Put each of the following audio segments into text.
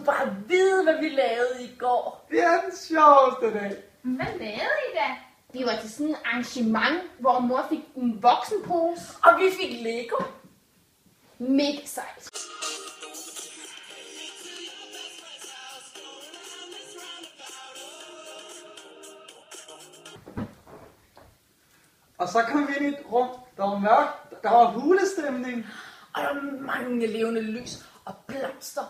skulle bare vide, hvad vi lavede i går. Det er den sjoveste dag. Hvad lavede I da? Vi var til sådan et arrangement, hvor mor fik en voksenpose. Og vi fik Lego. Mega sejt. Og så kom vi ind i et rum, der var mørkt, der var hulestemning. Og der var mange levende lys og blomster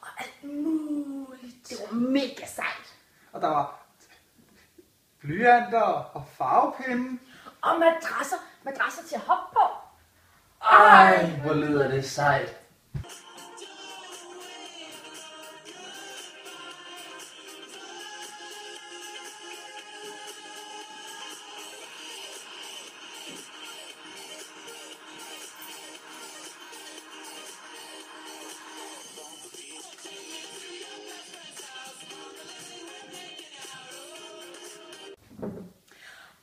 og alt muligt. Det var mega sejt. Og der var blyanter og farvepinde. Og madrasser til at hoppe på. Ej, hvor lyder det sejt.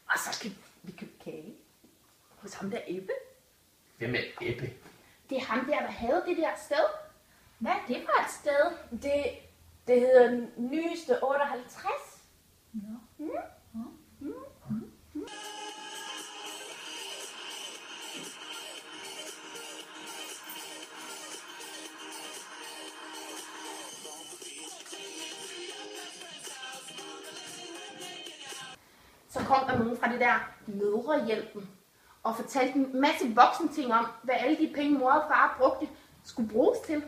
Og så skal vi købe kage hos ham der Ebbe. Hvem er Ebbe? Det er ham der havde det der sted. Hvad er det for et sted? Det hedder den nyeste 58. Nå. Så kom der nogen fra det der mødrehjælpen og fortalte en masse voksne ting om, hvad alle de penge, mor og far brugte, skulle bruges til.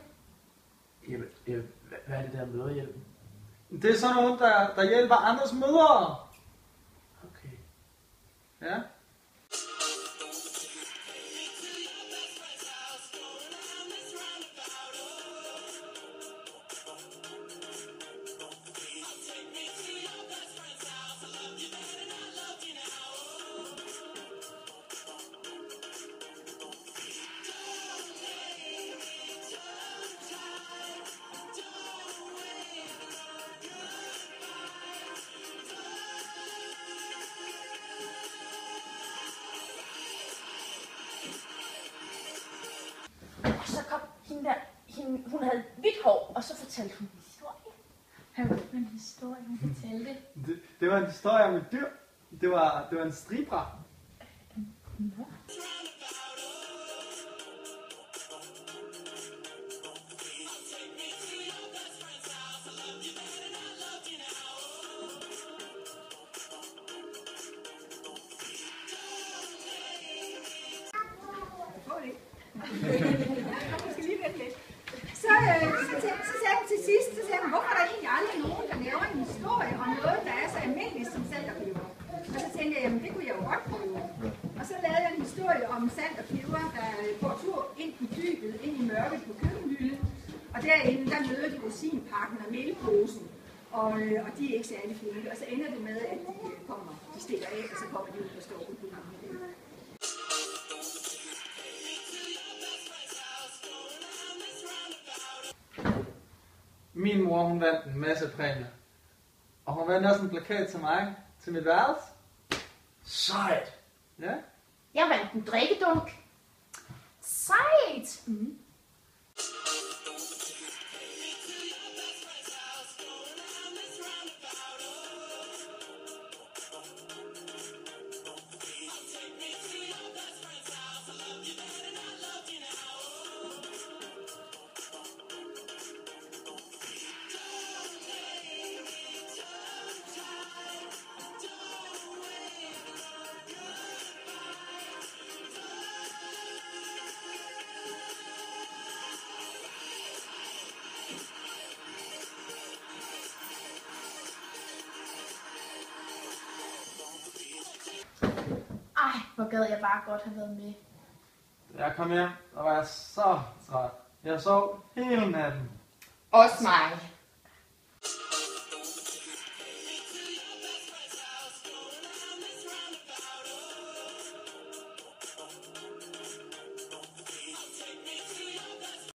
Hvad er det der møderhjælpen? Det er sådan nogen, der hjælper andres mødre. Okay. Ja. Og så kom hun havde hvidt hår, og så fortalte hun en historie. Hvad var en historie, hun fortalte? Det var en historie om et dyr. Det var en stribra. Nå. Så sagde hun til sidst, hvorfor er der egentlig aldrig nogen, der laver en historie om noget, der er så almindeligt som salt og peber? Og så tænkte jeg, jamen det kunne jeg jo godt prøve. Og så lavede jeg en historie om salt og peber, der går tur ind i dybet, ind i mørket på køkkenhylden. Og derinde, der møder de rosinpakken og mælkeposen. Og de er ikke særlig flinke. Og så ender det med, at de stikker af, og så kommer de ud og står ud på køkkenhylden. Min mor, hun vandt en masse præmier. Og hun vandt også en plakat til mig, til mit værelse. Sejt. Ja. Jeg vandt en drikkedunk. Sejt! Ej, hvor gad jeg bare godt have været med. Da jeg kom hjem, der var jeg så træt. Jeg sov hele natten. Også mig.